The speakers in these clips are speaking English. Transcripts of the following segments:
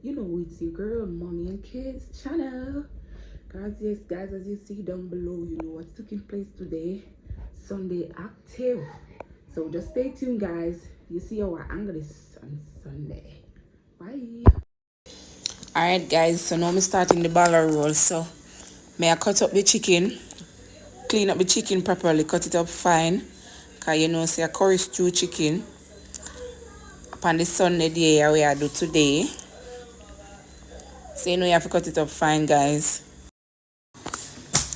You know it's your girl, Mommy and Kids channel. Guys, yes, guys, as you see down below, you know what's taking place today. Sunday active. So just stay tuned, guys. You see our angle is on Sunday. Bye. Alright, guys, so now I'm starting the ball roll. So, may I cut up the chicken, clean up the chicken properly, cut it up fine. Because you know, say a curry stew chicken. Upon the Sunday day, we are do today. So, you know, you have to cut it up fine, guys.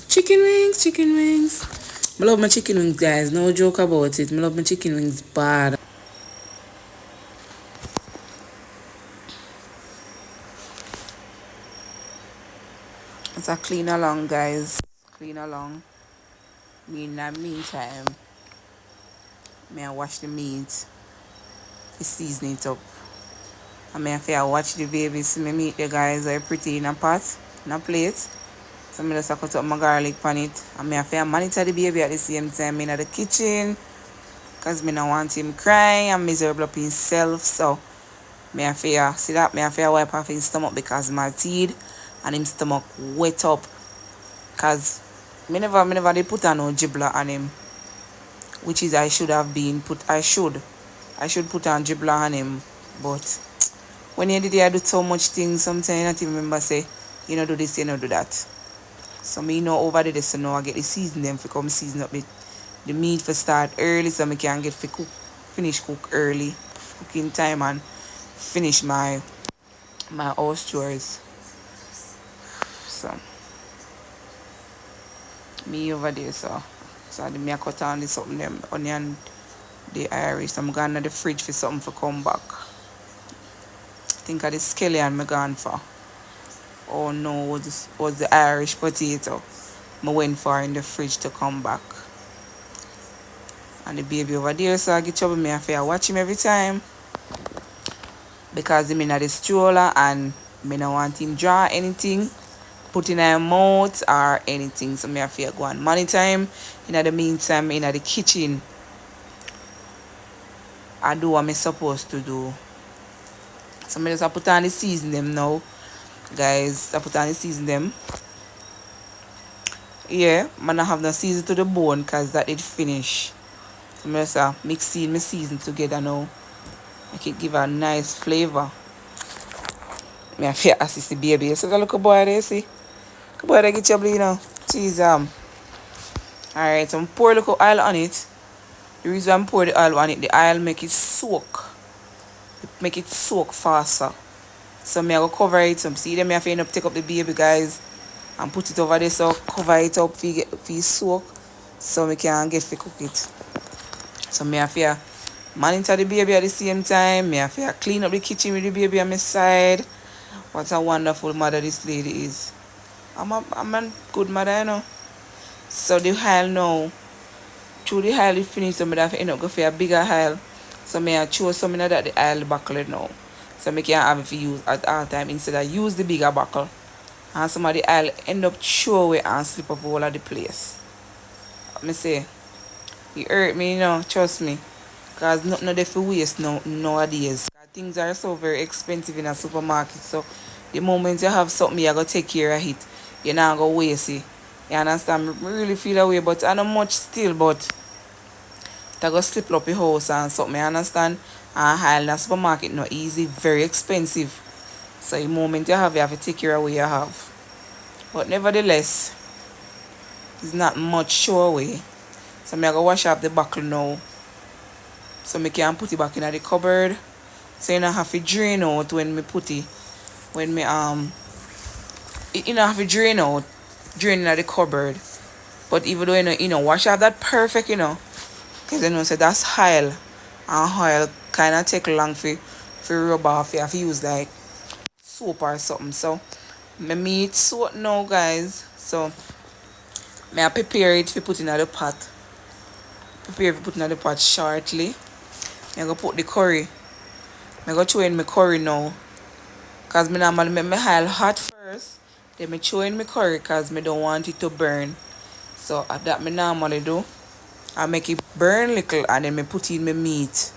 Chicken wings, chicken wings. I love my chicken wings, guys. No joke about it. I love my chicken wings bad. It's a clean along, guys. Clean along. In the meantime, may I wash the meat. To season it up. I may have to watch the baby. See me meat the guys are pretty in a pot, in a plate. So I just cut up my garlic on it. I may have to monitor the baby at the same time in the kitchen. Because I don't want him crying and miserable up himself. So me have to see that me have to wipe off his stomach because my teeth and his stomach wet up. Cause me never they put on no gibbler on him. Which is I should have been put I should put on gibbler on him. But when you did I do so much things sometimes I don't even remember say you know do this, you know do that. So me know over the so now I get the season them for come season up the meat for start early so I can get finish cook early. Cooking time and finish my house chores. So me over there so me I cut on the something them onion the Irish. I'm going to the fridge for something for come back. I think of the scallion I gone for. Oh no, this was the Irish potato I went for in the fridge to come back. And the baby over there so I get trouble me I watch him every time. Because I'm in the stroller and I don't want him draw anything, put in his mouth or anything. So I have to go and monitor him. In the meantime, in the kitchen, I do what I'm supposed to do. So I just put on the season them now. Guys, I put on the season them. Yeah, I don't have no season to the bone because that did finish. So I just mixing my season together now. Make it give a nice flavor. I have to assist the baby. So look at boy there, see? Look boy there get trouble, you know. Jeez, Alright, so I pour a little oil on it. The reason I pour the oil on it, the oil make it soak. Make it soak faster. So I go cover it. So see them I have to end up take up the baby, guys, and put it over there. So cover it up for it soak. So I can get to cook it. So I have to monitor the baby at the same time. I have to clean up the kitchen with the baby on my side. What a wonderful mother this lady is. I'm a good mother, you know. So the hail now, through the hail it finished, so I have to end up go for a bigger hail. So I choose something that the hail buckle now. So I can have it to use at all time instead of use the bigger buckle. And some of the hail end up throw away and slip up all of the place. I say, it hurt me, you know, trust me. Because nothing there for waste nowadays. Things are so very expensive in a supermarket. So the moment you have something, you got to take care of it. You're not going to waste it. You understand? I really feel that way, but I don't much still, but I go slip up your house and something, you understand? And hire in a supermarket not easy, very expensive. So the moment you have to take care of what you have. But nevertheless, it's not much show away. So I go wash up the buckle now. So I can put it back in the cupboard. So you don't have to drain out when me put it. When me you don't have to drain out. Drain in the cupboard. But even though you know wash up that perfect, you know. Because you know so that's oil. And oil kinda take long for rub off. You have to use like soap or something. So my meat soak now, guys. So I prepare it to put in the pot. Prepare to put in the pot shortly. I'm gonna put the curry. I'm gonna throw in my curry now. Because I normally make my oil hot first. Then I throw in my curry because I don't want it to burn. So that I normally do. I make it burn little and then I put in my meat.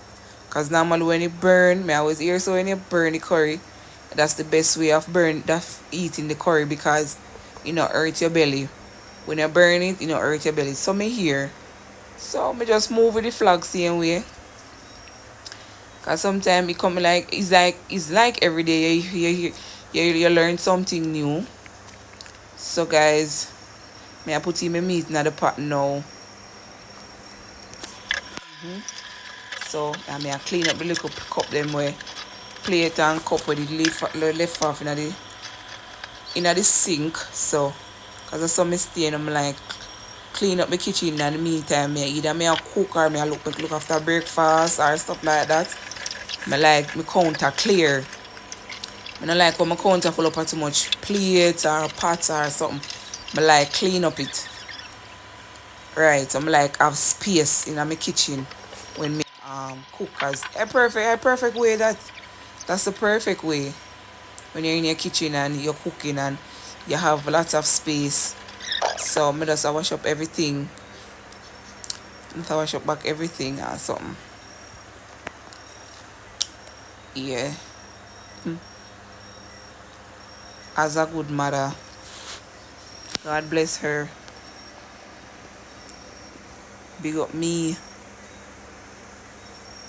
Because normally when it burn, I always hear so when you burn the curry, That's the best way of eating the curry, because you know hurt your belly. When you burn it, you know hurt your belly. So me here. So me just move with the flag same way. Cause sometimes it come like every day you learn something new. So guys, me I put in my meat in the pot now. So I may I clean up the little cup them way. Plate and cup with the left off in the sink. So cause I saw me staying, I'm like clean up the kitchen in the meantime. Me either me a cook or me a look after breakfast or stuff like that. Me like my counter clear. I don't like when my counter full up of too much plates or pots or something. I like clean up it. Right. I'm like have space in my kitchen when me cook, cause a perfect way that's the perfect way when you're in your kitchen and you're cooking and you have lots of space. So me just wash up everything. I wash up back everything or something. Yeah. As a good mother. God bless her. Big up me.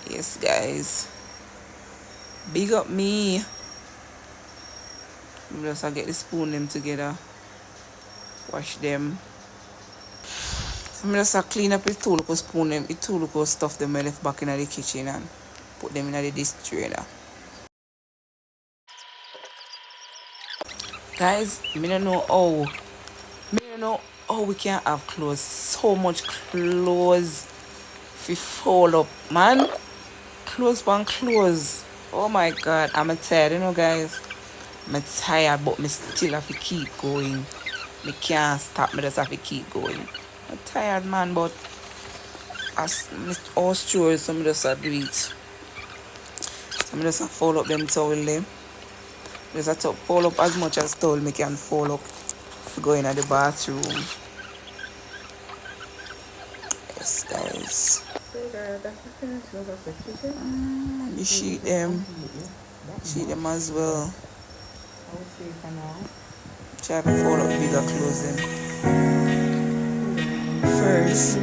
Yes, guys. Big up me. Just I get the spoon them together. Wash them. I'm just clean up the two little spoon them, the two little stuff them I left back in the kitchen and put them in the dish tray there. Guys, me don't know how we can have clothes. So much clothes we fold up, man. Clothes on clothes. Oh my god, I'm tired, guys. I'm tired, but me still have to keep going. Me can't stop, me just have to keep going. I'm tired, man, but as all chores, so me just have to do it. So me just have to fold up them towel them. Just have to fold up as much as towel me can fold up to go in the bathroom. Yes, guys. You sheet them as well. Try to fold up bigger clothes then. First.